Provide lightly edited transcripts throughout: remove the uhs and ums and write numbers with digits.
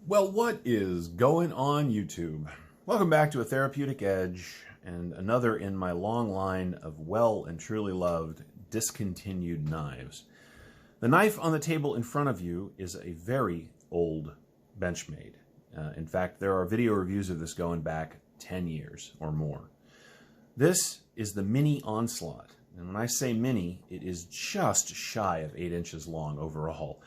Well, what is going on, YouTube? Welcome back to A Therapeutic Edge, and another in my long line of well and truly loved discontinued knives. The knife on the table in front of you is a very old Benchmade. In fact, there are video reviews of this going back 10 years or more. This is the Mini Onslaught, and when I say mini, it is just shy of 8 inches long overall.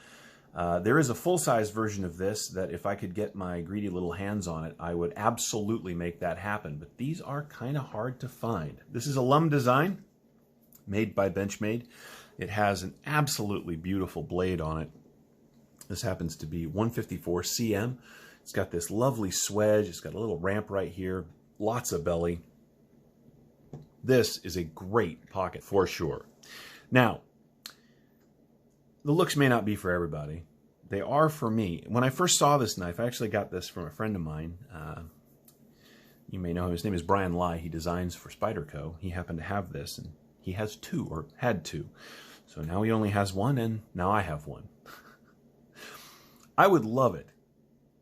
There is a full-size version of this that if I could get my greedy little hands on it, I would absolutely make that happen. But these are kind of hard to find. This is a Lum design made by Benchmade. It has an absolutely beautiful blade on it. This happens to be 154 cm. It's got this lovely swedge. It's got a little ramp right here. Lots of belly. This is a great pocket for sure. Now, the looks may not be for everybody. They are for me. When I first saw this knife, I actually got this from a friend of mine. You may know him. His name is Brian Lai. He designs for Spyderco. He happened to have this, and he has two, or had two. So now he only has one, and now I have one. I would love it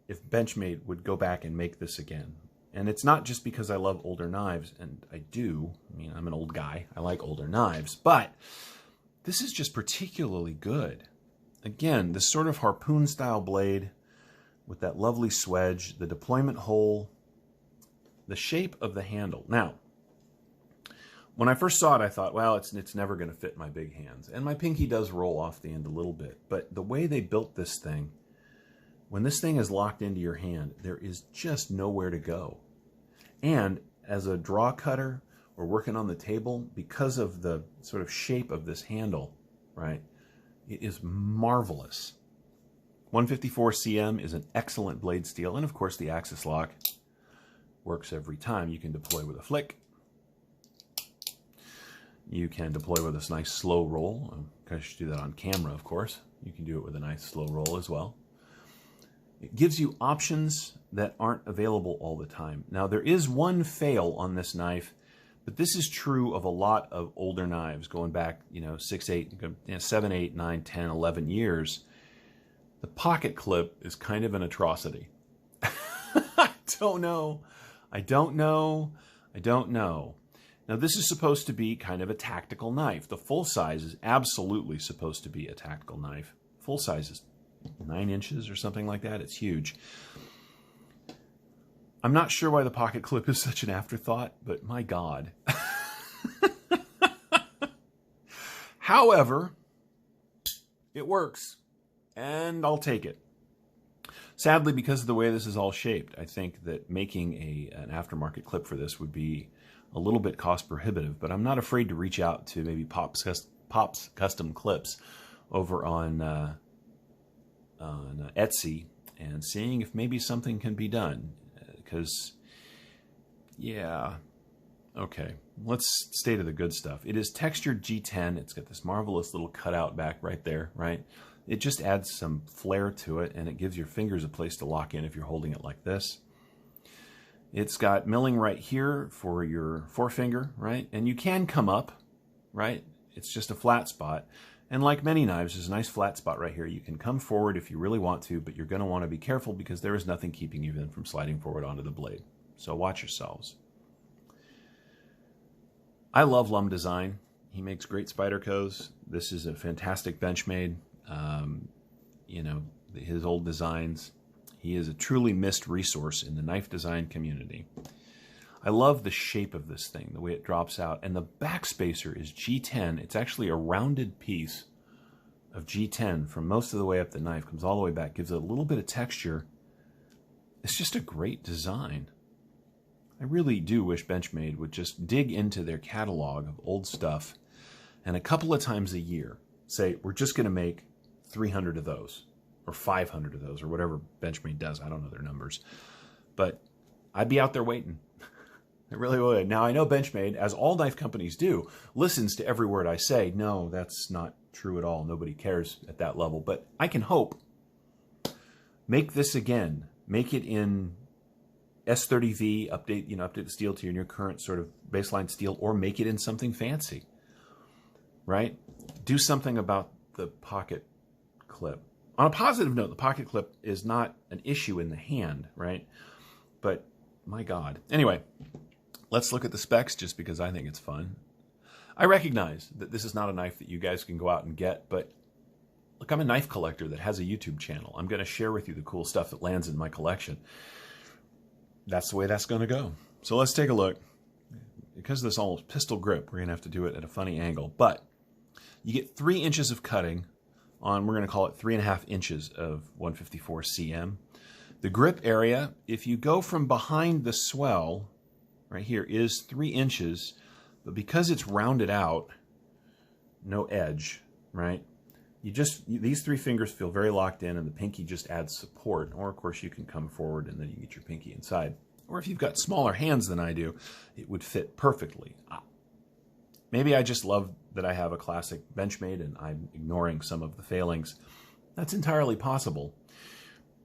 if Benchmade would go back and make this again. And it's not just because I love older knives, and I do. I mean, I'm an old guy. I like older knives, but this is just particularly good. Again, this sort of harpoon-style blade with that lovely swedge, the deployment hole, the shape of the handle. Now, when I first saw it, I thought, well, it's never going to fit my big hands. And my pinky does roll off the end a little bit. But the way they built this thing, when this thing is locked into your hand, there is just nowhere to go. And as a draw cutter, or working on the table, because of the sort of shape of this handle, right, it is marvelous. 154 cm is an excellent blade steel, and of course the axis lock works every time. You can deploy with a flick. You can deploy with this nice slow roll. I should do that on camera, of course. You can do it with a nice slow roll as well. It gives you options that aren't available all the time. Now, there is one fail on this knife, but this is true of a lot of older knives going back, 7, 8, 9, 10, 11 years. The pocket clip is kind of an atrocity. I don't know. Now, this is supposed to be kind of a tactical knife. The full size is absolutely supposed to be a tactical knife. Full size is 9 inches or something like that. It's huge. I'm not sure why the pocket clip is such an afterthought, but my God. However, it works, and I'll take it. Sadly, because of the way this is all shaped, I think that making an aftermarket clip for this would be a little bit cost prohibitive, but I'm not afraid to reach out to maybe Pop's Custom Clips over on Etsy and seeing if maybe something can be done. Because, yeah, okay, let's stay to the good stuff. It is textured G10. It's got this marvelous little cutout back right there, right? It just adds some flair to it, and it gives your fingers a place to lock in if you're holding it like this. It's got milling right here for your forefinger, right? And you can come up, right? It's just a flat spot. And like many knives, there's a nice flat spot right here. You can come forward if you really want to, but you're going to want to be careful because there is nothing keeping you then from sliding forward onto the blade. So watch yourselves. I love Lum design. He makes great Spydercos. This is a fantastic Benchmade. His old designs. He is a truly missed resource in the knife design community. I love the shape of this thing, the way it drops out. And the back spacer is G10. It's actually a rounded piece of G10 from most of the way up the knife. Comes all the way back, gives it a little bit of texture. It's just a great design. I really do wish Benchmade would just dig into their catalog of old stuff and a couple of times a year say, we're just going to make 300 of those or 500 of those or whatever Benchmade does. I don't know their numbers. But I'd be out there waiting. It really would. Now, I know Benchmade, as all knife companies do, listens to every word I say. No, that's not true at all. Nobody cares at that level. But I can hope. Make this again. Make it in S30V, update the steel to your new current sort of baseline steel, or make it in something fancy, right? Do something about the pocket clip. On a positive note, the pocket clip is not an issue in the hand, right? But my God. Anyway, let's look at the specs just because I think it's fun. I recognize that this is not a knife that you guys can go out and get, but look, I'm a knife collector that has a YouTube channel. I'm going to share with you the cool stuff that lands in my collection. That's the way that's going to go. So let's take a look. Because of this almost pistol grip, we're going to have to do it at a funny angle. But you get 3 inches of cutting on, we're going to call it 3.5 inches of 154 cm. The grip area, if you go from behind the swell, right here, is 3 inches. But because it's rounded out, no edge, right? These 3 fingers feel very locked in, and the pinky just adds support. Or, of course, you can come forward and then you get your pinky inside. Or if you've got smaller hands than I do, it would fit perfectly. Maybe I just love that I have a classic Benchmade and I'm ignoring some of the failings. That's entirely possible,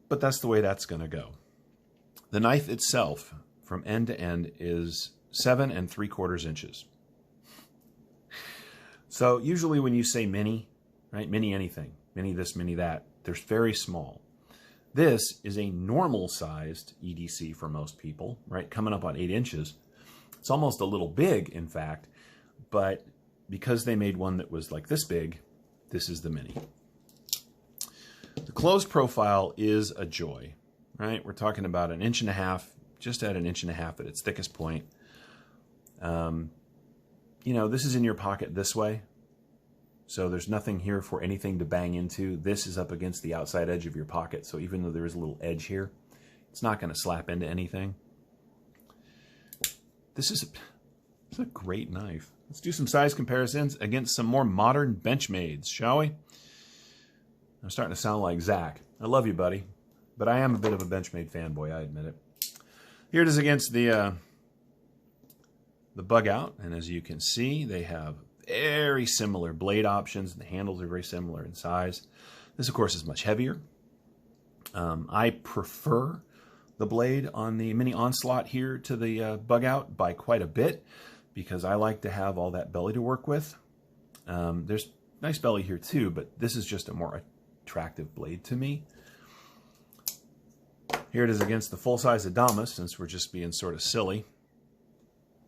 but that's the way that's going to go. The knife itself, from end to end, is 7 3/4 inches. So usually when you say mini, right, mini anything, mini this, mini that, they're very small. This is a normal-sized EDC for most people, right, coming up on 8 inches. It's almost a little big, in fact, but because they made one that was like this big, this is the mini. The closed profile is a joy, right? We're talking about 1.5 inches, just at 1.5 inches at its thickest point. You know, this is in your pocket this way, so there's nothing here for anything to bang into. This is up against the outside edge of your pocket, so even though there is a little edge here, it's not going to slap into anything. This is a great knife. Let's do some size comparisons against some more modern Benchmades, shall we? I'm starting to sound like Zach. I love you, buddy, but I am a bit of a Benchmade fanboy, I admit it. Here it is against the bug out, and as you can see, they have very similar blade options, and the handles are very similar in size. This, of course, is much heavier. I prefer the blade on the mini Onslaught here to the bug out by quite a bit, because I like to have all that belly to work with. There's nice belly here too, but this is just a more attractive blade to me. Here it is against the full-size Adamas, since we're just being sort of silly.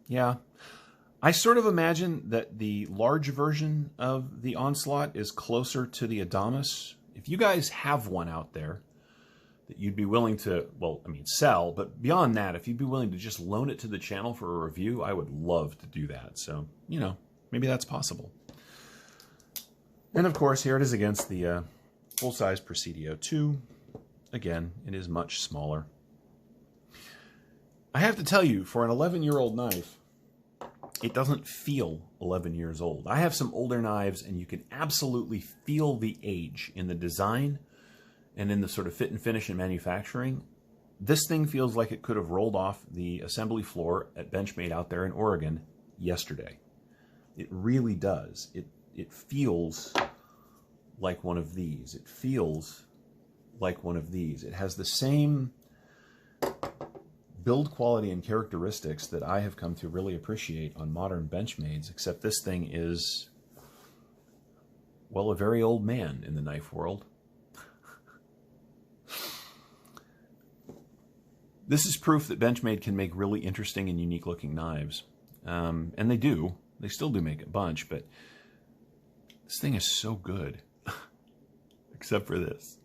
Yeah, I sort of imagine that the large version of the Onslaught is closer to the Adamas. If you guys have one out there that you'd be willing to, well, I mean, sell, but beyond that, if you'd be willing to just loan it to the channel for a review, I would love to do that. So, you know, maybe that's possible. And of course, here it is against the full-size Presidio 2. Again, it is much smaller. I have to tell you, for an 11-year-old knife, it doesn't feel 11 years old. I have some older knives, and you can absolutely feel the age in the design and in the sort of fit and finish and manufacturing. This thing feels like it could have rolled off the assembly floor at Benchmade out there in Oregon yesterday. It really does. It feels like one of these. It feels like one of these. It has the same build quality and characteristics that I have come to really appreciate on modern Benchmades, except this thing is, well, a very old man in the knife world. This is proof that Benchmade can make really interesting and unique looking knives. And they do. They still do make a bunch, but this thing is so good. Except for this.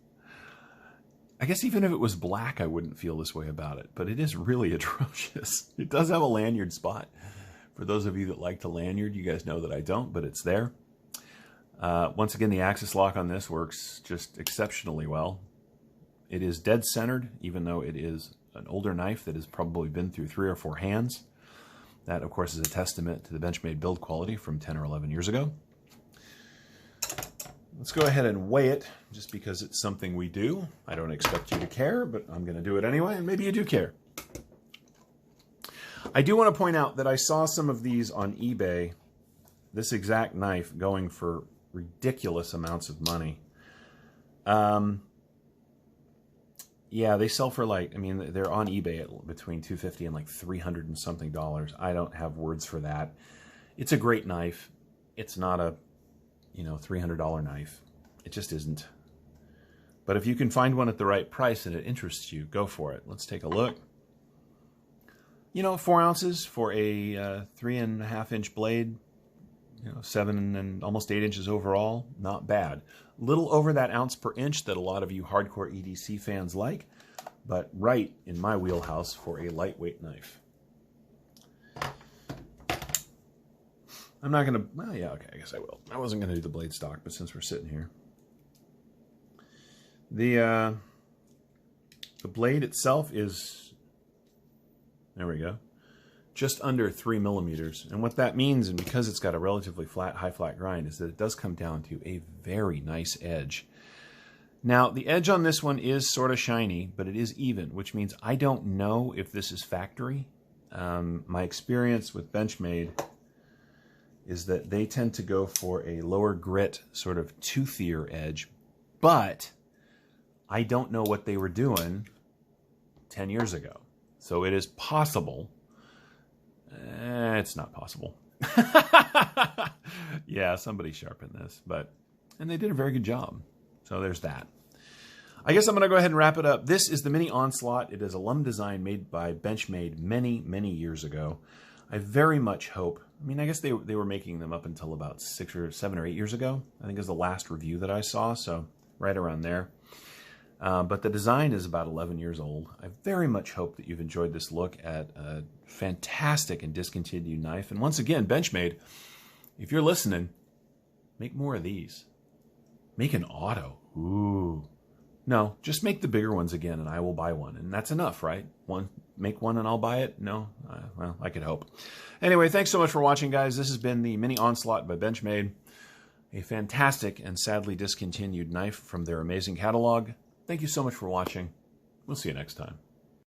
I guess even if it was black, I wouldn't feel this way about it, but it is really atrocious. It does have a lanyard spot. For those of you that like to lanyard, you guys know that I don't, but it's there. Once again, the axis lock on this works just exceptionally well. It is dead centered, even though it is an older knife that has probably been through 3 or 4 hands. That, of course, is a testament to the Benchmade build quality from 10 or 11 years ago. Let's go ahead and weigh it, just because it's something we do. I don't expect you to care, but I'm going to do it anyway, and maybe you do care. I do want to point out that I saw some of these on eBay, this exact knife, going for ridiculous amounts of money. Yeah, they sell for like, I mean, they're on eBay at between $250 and like $300 and something. I don't have words for that. It's a great knife. It's not a, you know, $300 knife. It just isn't. But if you can find one at the right price and it interests you, go for it. Let's take a look. You know, 4 ounces for a 3.5-inch blade, 7 and almost 8 inches overall, not bad. Little over that ounce per inch that a lot of you hardcore EDC fans like, but right in my wheelhouse for a lightweight knife. I'm not going to, well, yeah, okay, I guess I will. I wasn't going to do the blade stock, but since we're sitting here. The blade itself is, there we go, just under 3 millimeters. And what that means, and because it's got a relatively flat, high flat grind, is that it does come down to a very nice edge. Now, the edge on this one is sort of shiny, but it is even, which means I don't know if this is factory. My experience with Benchmade is that they tend to go for a lower grit, sort of toothier edge, but I don't know what they were doing 10 years ago. So it is possible. It's not possible. Yeah, somebody sharpened this, and they did a very good job. So there's that. I guess I'm going to go ahead and wrap it up. This is the Mini Onslaught. It is a lum design made by Benchmade many, many years ago. I very much hope, I mean, I guess they were making them up until about 6 or 7 or 8 years ago. I think is the last review that I saw, so right around there. But the design is about 11 years old. I very much hope that you've enjoyed this look at a fantastic and discontinued knife. And once again, Benchmade, if you're listening, make more of these. Make an auto. Ooh. No, just make the bigger ones again and I will buy one. And that's enough, right? Make one and I'll buy it? No? Well, I could hope. Anyway, thanks so much for watching, guys. This has been the Mini Onslaught by Benchmade. A fantastic and sadly discontinued knife from their amazing catalog. Thank you so much for watching. We'll see you next time.